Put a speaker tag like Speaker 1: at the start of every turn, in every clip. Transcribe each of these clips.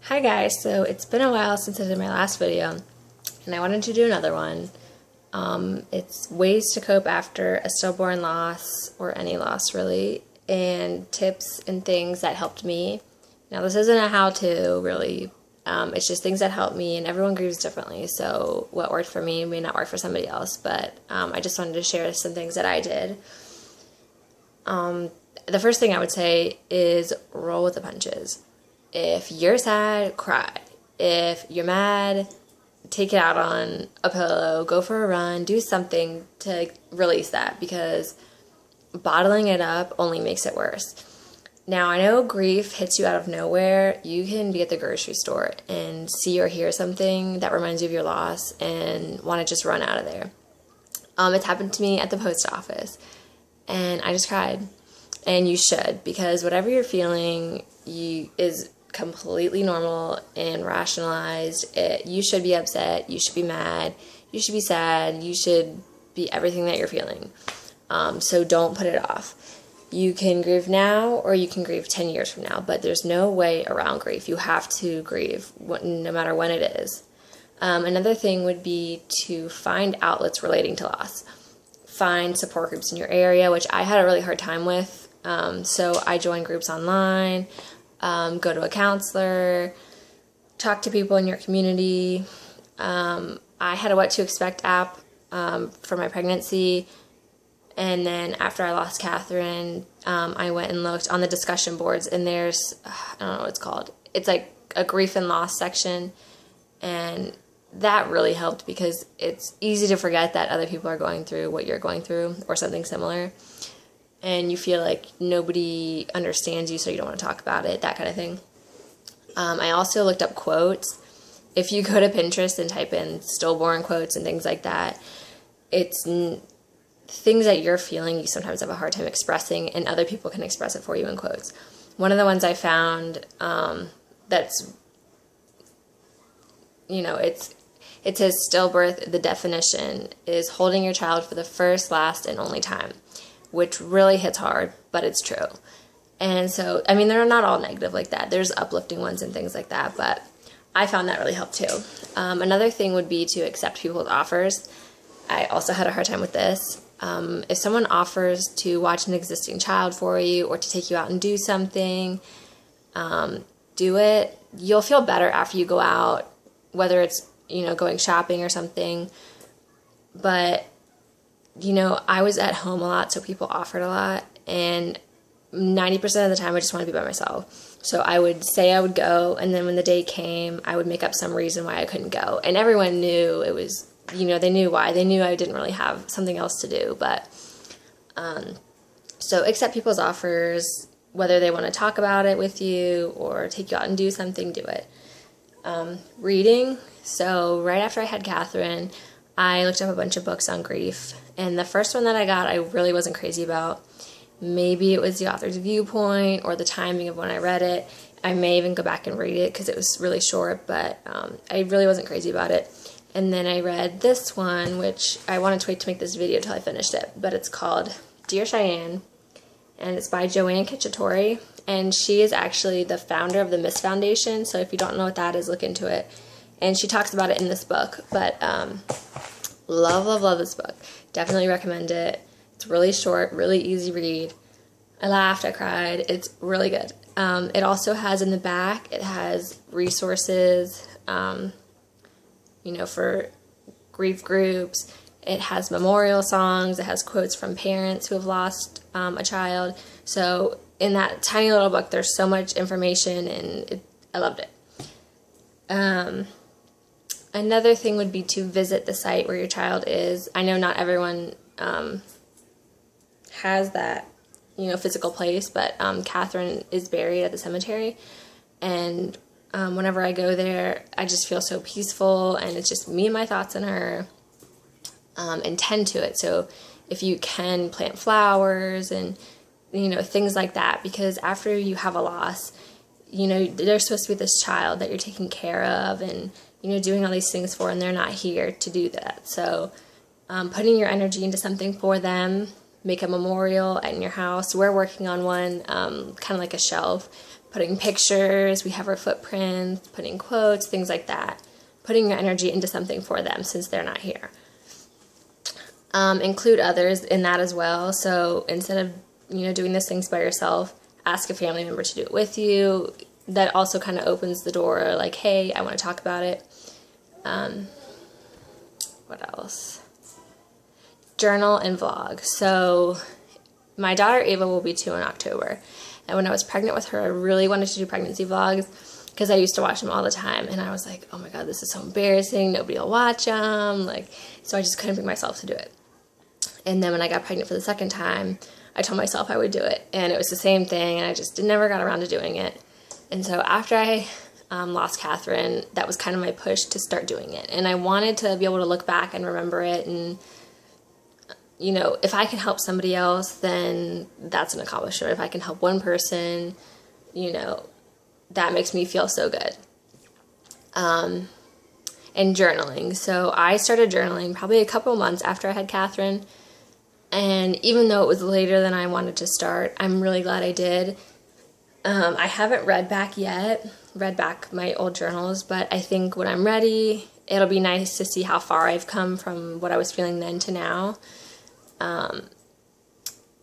Speaker 1: Hi guys, so it's been a while since I did my last video and I wanted to do another one. It's ways to cope after a stillborn loss, or any loss really, and tips and things that helped me. Now this isn't a how-to really, it's just things that helped me, and everyone grieves differently, so what worked for me may not work for somebody else, but I just wanted to share some things that I did. The first thing I would say is roll with the punches. If you're sad, cry. If you're mad, take it out on a pillow, go for a run, do something to release that, because bottling it up only makes it worse. Now, I know grief hits you out of nowhere. You can be at the grocery store and see or hear something that reminds you of your loss and want to just run out of there. It's happened to me at the post office, and I just cried. And you should, because whatever you're feeling is completely normal and rationalized. You should be upset, you should be mad, you should be sad, you should be everything that you're feeling. So don't put it off. You can grieve now, or you can grieve 10 years from now, but there's no way around grief. You have to grieve, no matter when it is. Another thing would be to find outlets relating to loss. Find support groups in your area, which I had a really hard time with. So I joined groups online, go to a counselor, talk to people in your community. I had a What to Expect app for my pregnancy, and then after I lost Catherine, I went and looked on the discussion boards, and there's, I don't know what it's called, it's like a grief and loss section, and that really helped, because it's easy to forget that other people are going through what you're going through or something similar, and you feel like nobody understands you, so you don't want to talk about it, that kind of thing. I also looked up quotes. If you go to Pinterest and type in stillborn quotes and things like that, it's things that you're feeling you sometimes have a hard time expressing, and other people can express it for you in quotes. One of the ones I found that's, it says stillbirth, the definition is holding your child for the first, last, and only time, which really hits hard, but it's true. And so, I mean, they're not all negative like that. There's uplifting ones and things like that, but I found that really helped too. Another thing would be to accept people's offers. I also had a hard time with this. If someone offers to watch an existing child for you, or to take you out and do something, do it. You'll feel better after you go out, whether it's, going shopping or something. But I was at home a lot, so people offered a lot, and 90% of the time I just wanted to be by myself. So I would say I would go, and then when the day came, I would make up some reason why I couldn't go. And everyone knew it was, they knew why. They knew I didn't really have something else to do. But so accept people's offers, whether they want to talk about it with you or take you out and do something, do it. Reading. So right after I had Catherine, I looked up a bunch of books on grief, and the first one that I got I really wasn't crazy about. Maybe it was the author's viewpoint or the timing of when I read it. I may even go back and read it because it was really short, but I really wasn't crazy about it. And then I read this one, which I wanted to wait to make this video till I finished it, but it's called Dear Cheyenne, and it's by Joanne Cacciatore, and she is actually the founder of the Miss Foundation, so if you don't know what that is, look into it. And she talks about it in this book, but love this book. Definitely recommend it. It's really short, really easy read. I laughed, I cried. It's really good. It also has in the back, it has resources, for grief groups. It has memorial songs. It has quotes from parents who have lost a child. So in that tiny little book, there's so much information, and I loved it. Another thing would be to visit the site where your child is. I know not everyone has that, physical place, but Catherine is buried at the cemetery, and whenever I go there, I just feel so peaceful, and it's just me and my thoughts and her, and tend to it. So if you can plant flowers and, things like that, because after you have a loss, there's supposed to be this child that you're taking care of and, doing all these things for, and they're not here to do that. So putting your energy into something for them, make a memorial in your house. We're working on one, kind of like a shelf, putting pictures, we have our footprints, putting quotes, things like that. Putting your energy into something for them since they're not here. Include others in that as well. So instead of, doing these things by yourself, ask a family member to do it with you. That also kind of opens the door, like, hey, I want to talk about it. What else? Journal and vlog. So my daughter Ava will be 2 in October. And when I was pregnant with her, I really wanted to do pregnancy vlogs because I used to watch them all the time. And I was like, oh my God, this is so embarrassing. Nobody will watch them. So I just couldn't bring myself to do it. And then when I got pregnant for the second time, I told myself I would do it. And it was the same thing. And I just never got around to doing it. And so after I lost Catherine, that was kind of my push to start doing it. And I wanted to be able to look back and remember it. And, if I can help somebody else, then that's an accomplishment. If I can help one person, that makes me feel so good. And journaling. So I started journaling probably a couple months after I had Catherine. And even though it was later than I wanted to start, I'm really glad I did. I haven't read back my old journals, but I think when I'm ready, it'll be nice to see how far I've come from what I was feeling then to now. What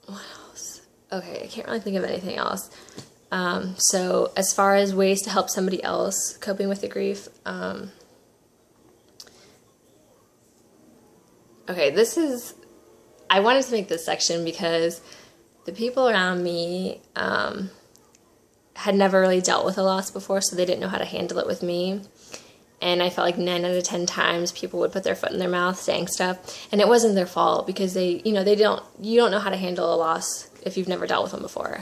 Speaker 1: else? Okay, I can't really think of anything else. So as far as ways to help somebody else coping with the grief, okay, I wanted to make this section because the people around me, had never really dealt with a loss before, so they didn't know how to handle it with me. And I felt like 9 out of 10 times people would put their foot in their mouth saying stuff, and it wasn't their fault because you don't know how to handle a loss if you've never dealt with them before.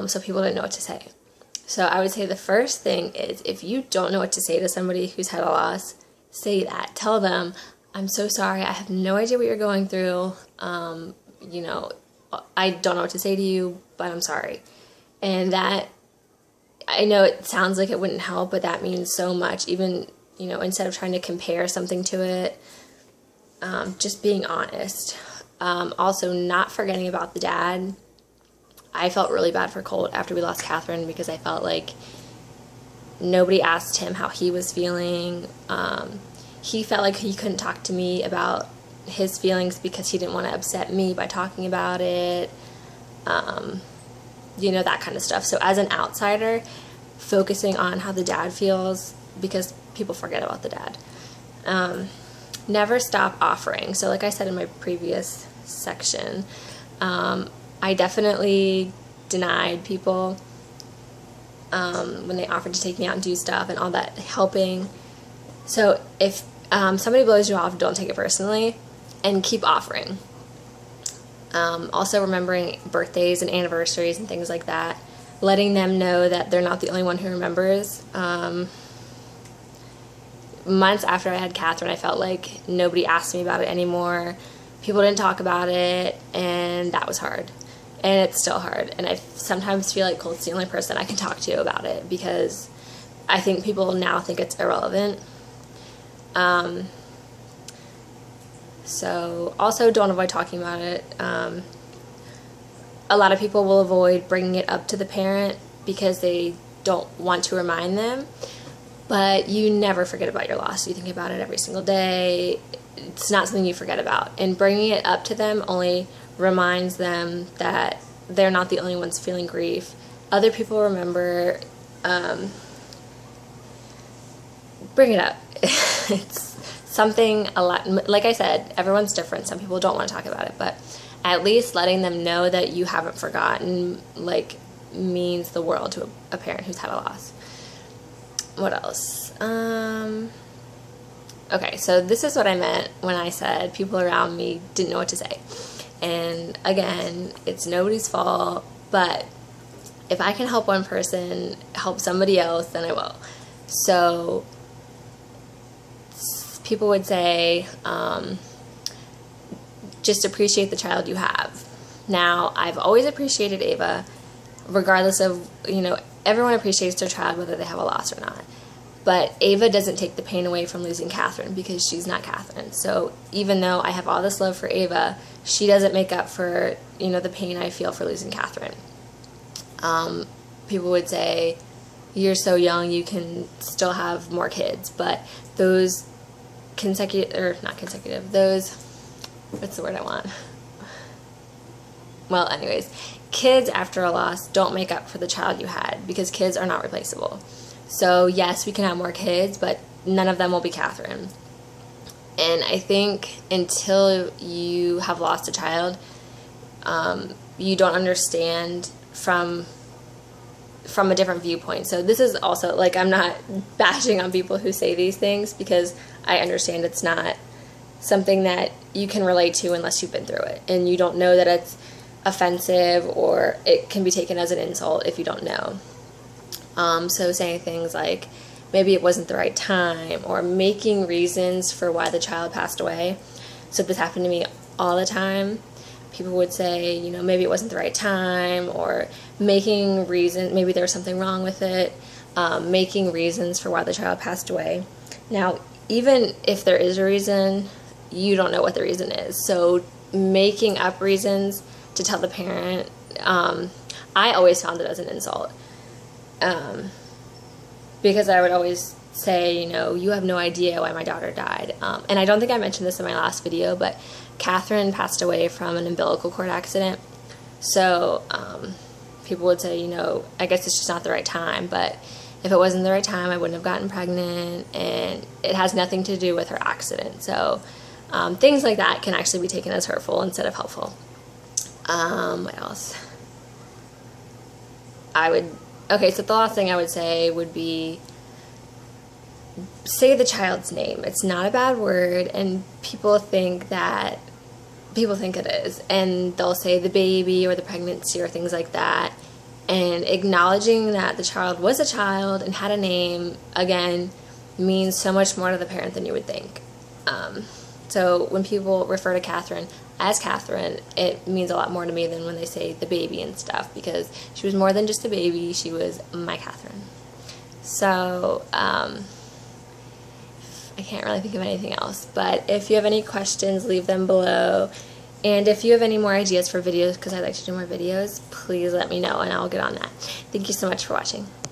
Speaker 1: So people didn't know what to say. So I would say the first thing is, if you don't know what to say to somebody who's had a loss, say that. Tell them, I'm so sorry, I have no idea what you're going through. I don't know what to say to you, but I'm sorry. And that, I know it sounds like it wouldn't help, but that means so much. Even, instead of trying to compare something to it, just being honest. Also, not forgetting about the dad. I felt really bad for Colt after we lost Catherine because I felt like nobody asked him how he was feeling. He felt like he couldn't talk to me about his feelings because he didn't want to upset me by talking about it. That kind of stuff. So as an outsider, focusing on how the dad feels, because people forget about the dad. Never stop offering. So like I said in my previous section, I definitely denied people when they offered to take me out and do stuff and all that helping. So if somebody blows you off, don't take it personally and keep offering. Also remembering birthdays and anniversaries and things like that. Letting them know that they're not the only one who remembers. Months after I had Catherine, I felt like nobody asked me about it anymore. People didn't talk about it, and that was hard. And it's still hard. And I sometimes feel like Colt's the only person I can talk to about it because I think people now think it's irrelevant. So also don't avoid talking about it. A lot of people will avoid bringing it up to the parent because they don't want to remind them, but you never forget about your loss. You think about it every single day. It's not something you forget about, and bringing it up to them only reminds them that they're not the only ones feeling grief. Other people remember. Bring it up. It's something a lot, like I said, everyone's different. Some people don't want to talk about it, but at least letting them know that you haven't forgotten, means the world to a parent who's had a loss. What else? Okay, so this is what I meant when I said people around me didn't know what to say. And again, it's nobody's fault, but if I can help one person help somebody else, then I will. So people would say, just appreciate the child you have. Now, I've always appreciated Ava, regardless of, everyone appreciates their child whether they have a loss or not. But Ava doesn't take the pain away from losing Catherine because she's not Catherine. So even though I have all this love for Ava, she doesn't make up for, the pain I feel for losing Catherine. people would say, you're so young, you can still have more kids. But those those, what's the word I want? Well, anyways, kids after a loss don't make up for the child you had, because kids are not replaceable. So yes, we can have more kids, but none of them will be Catherine. And I think until you have lost a child, you don't understand from a different viewpoint. So this is also, like, I'm not bashing on people who say these things, because I understand it's not something that you can relate to unless you've been through it, and you don't know that it's offensive, or it can be taken as an insult if you don't know. So saying things like, maybe it wasn't the right time, or making reasons for why the child passed away. So this happened to me all the time. People would say, you know, maybe it wasn't the right time, or making reasons, maybe there was something wrong with it, making reasons for why the child passed away. Now, even if there is a reason, you don't know what the reason is. So making up reasons to tell the parent, I always found it as an insult. Because I would always say, you know, you have no idea why my daughter died. And I don't think I mentioned this in my last video, but Catherine passed away from an umbilical cord accident. So people would say, you know, I guess it's just not the right time. But if it wasn't the right time, I wouldn't have gotten pregnant. And it has nothing to do with her accident. So things like that can actually be taken as hurtful instead of helpful. What else? Okay, so the last thing I would say would be, say the child's name. It's not a bad word, and people think it is, and they'll say the baby or the pregnancy or things like that. And acknowledging that the child was a child and had a name, again, means so much more to the parent than you would think. So when people refer to Catherine as Catherine, it means a lot more to me than when they say the baby and stuff, because she was more than just a baby. She was my Catherine. So I can't really think of anything else, but if you have any questions, leave them below. And if you have any more ideas for videos, because I'd like to do more videos, please let me know and I'll get on that. Thank you so much for watching.